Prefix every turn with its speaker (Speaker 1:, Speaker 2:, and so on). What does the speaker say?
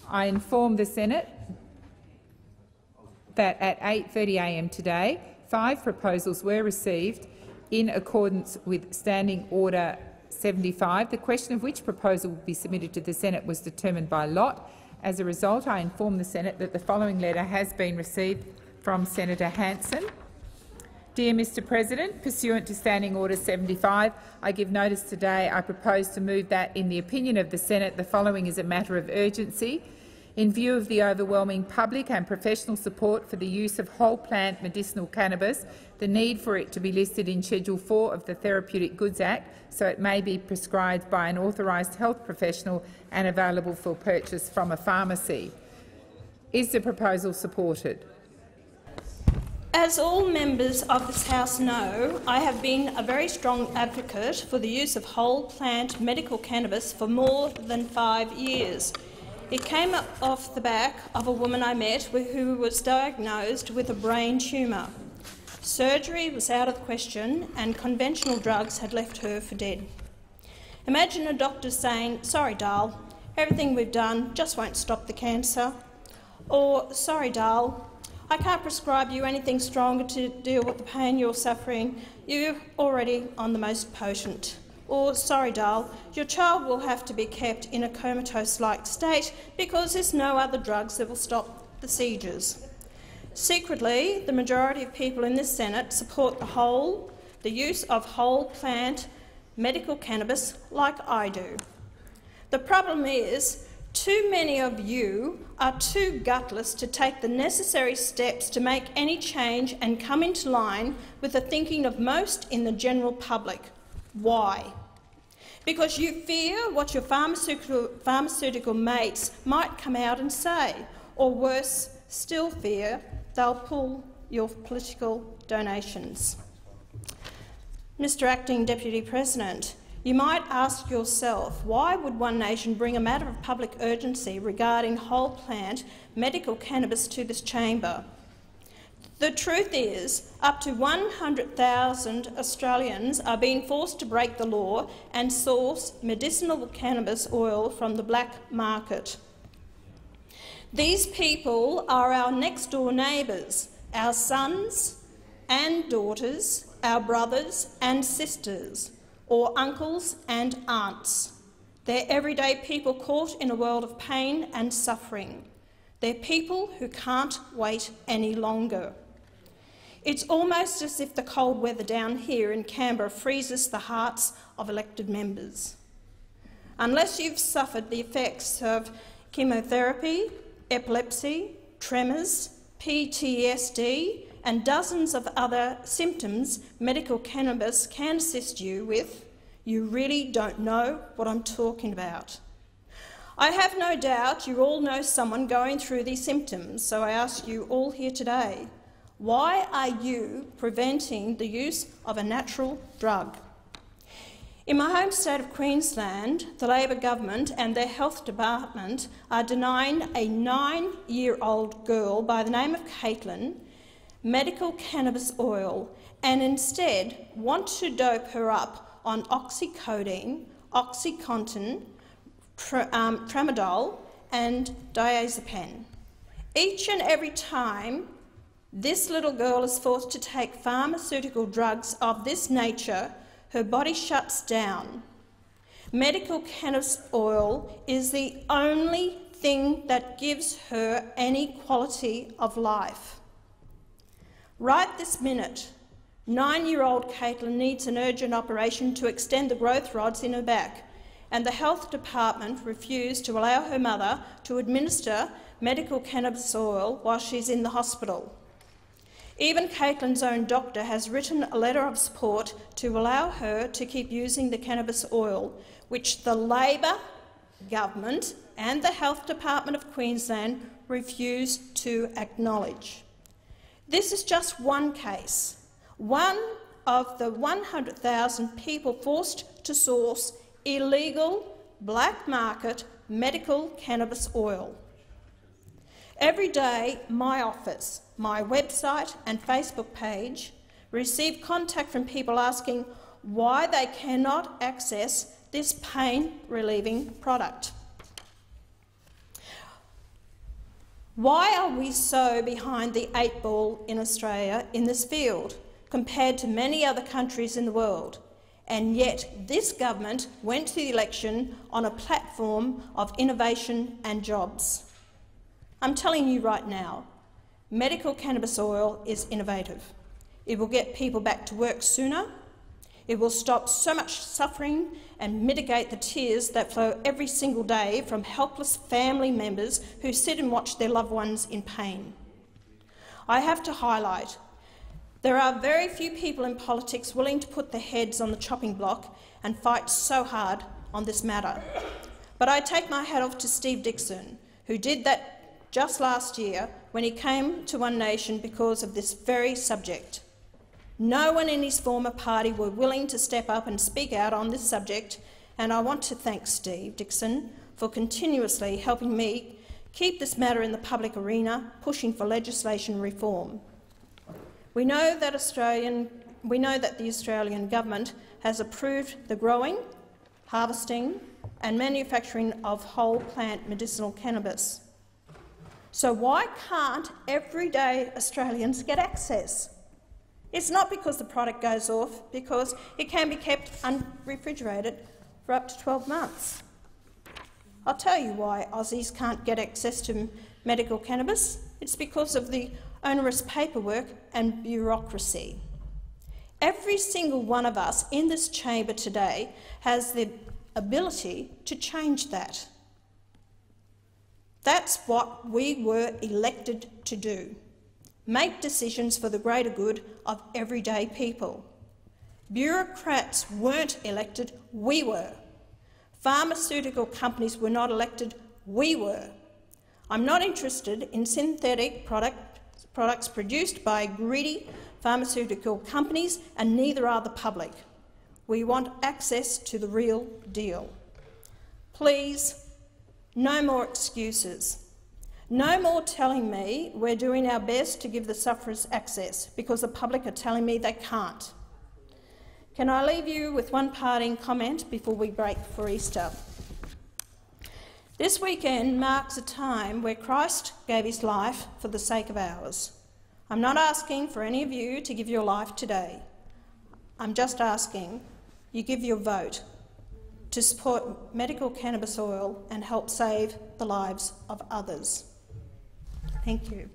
Speaker 1: I inform the Senate that at 8:30 a.m. today, 5 proposals were received in accordance with Standing Order 75. The question of which proposal will be submitted to the Senate was determined by lot. As a result, I inform the Senate that the following letter has been received from Senator Hanson. Dear Mr President, pursuant to Standing Order 75, I give notice today I propose to move that, in the opinion of the Senate, the following is a matter of urgency. In view of the overwhelming public and professional support for the use of whole-plant medicinal cannabis, the need for it to be listed in Schedule 4 of the Therapeutic Goods Act so it may be prescribed by an authorised health professional and available for purchase from a pharmacy. Is the proposal supported?
Speaker 2: As all members of this House know, I have been a very strong advocate for the use of whole-plant medical cannabis for more than 5 years. It came off the back of a woman I met who was diagnosed with a brain tumour. Surgery was out of the question and conventional drugs had left her for dead. Imagine a doctor saying, "Sorry, doll, everything we've done just won't stop the cancer," or "Sorry, doll, I can't prescribe you anything stronger to deal with the pain you're suffering. You're already on the most potent." Or, "Sorry, doll, your child will have to be kept in a comatose-like state because there's no other drugs that will stop the seizures." Secretly, the majority of people in this Senate support the use of whole-plant medical cannabis like I do. The problem is, too many of you are too gutless to take the necessary steps to make any change and come into line with the thinking of most in the general public. Why? Because you fear what your pharmaceutical mates might come out and say, or worse still fear they'll pull your political donations. Mr Acting Deputy President, you might ask yourself, why would One Nation bring a matter of public urgency regarding whole-plant medical cannabis to this chamber? The truth is, up to 100,000 Australians are being forced to break the law and source medicinal cannabis oil from the black market. These people are our next-door neighbours, our sons and daughters, our brothers and sisters, or uncles and aunts. They're everyday people caught in a world of pain and suffering. They're people who can't wait any longer. It's almost as if the cold weather down here in Canberra freezes the hearts of elected members. Unless you've suffered the effects of chemotherapy, epilepsy, tremors, PTSD and dozens of other symptoms medical cannabis can assist you with, you really don't know what I'm talking about. I have no doubt you all know someone going through these symptoms, so I ask you all here today, why are you preventing the use of a natural drug? In my home state of Queensland, the Labor government and their health department are denying a 9-year-old girl by the name of Caitlin medical cannabis oil and instead want to dope her up on oxycodone, OxyContin, tramadol and diazepam. Each and every time this little girl is forced to take pharmaceutical drugs of this nature, her body shuts down. Medical cannabis oil is the only thing that gives her any quality of life. Right this minute, 9-year-old Caitlin needs an urgent operation to extend the growth rods in her back, and the health department refused to allow her mother to administer medical cannabis oil while she's in the hospital. Even Caitlin's own doctor has written a letter of support to allow her to keep using the cannabis oil, which the Labor government and the Health Department of Queensland refuse to acknowledge. This is just one case, one of the 100,000 people forced to source illegal black market medical cannabis oil. Every day, my office, my website and Facebook page receive contact from people asking why they cannot access this pain-relieving product. Why are we so behind the 8 ball in Australia in this field compared to many other countries in the world? And yet this government went to the election on a platform of innovation and jobs. I'm telling you right now, medical cannabis oil is innovative. It will get people back to work sooner. It will stop so much suffering and mitigate the tears that flow every single day from helpless family members who sit and watch their loved ones in pain. I have to highlight, there are very few people in politics willing to put their heads on the chopping block and fight so hard on this matter. But I take my hat off to Steve Dixon, who did that just last year when he came to One Nation because of this very subject. No one in his former party were willing to step up and speak out on this subject, and I want to thank Steve Dixon for continuously helping me keep this matter in the public arena, pushing for legislation reform. We know that the Australian government has approved the growing, harvesting and manufacturing of whole plant medicinal cannabis. So why can't everyday Australians get access? It's not because the product goes off, because it can be kept unrefrigerated for up to 12 months. I'll tell you why Aussies can't get access to medical cannabis. It's because of the onerous paperwork and bureaucracy. Every single one of us in this chamber today has the ability to change that. That's what we were elected to do. Make decisions for the greater good of everyday people. Bureaucrats weren't elected, we were. Pharmaceutical companies were not elected, we were. I'm not interested in synthetic products produced by greedy pharmaceutical companies, and neither are the public. We want access to the real deal. Please, no more excuses. No more telling me we're doing our best to give the sufferers access because the public are telling me they can't. Can I leave you with one parting comment before we break for Easter? This weekend marks a time where Christ gave his life for the sake of ours. I'm not asking for any of you to give your life today. I'm just asking you give your vote to support medical cannabis oil and help save the lives of others. Thank you.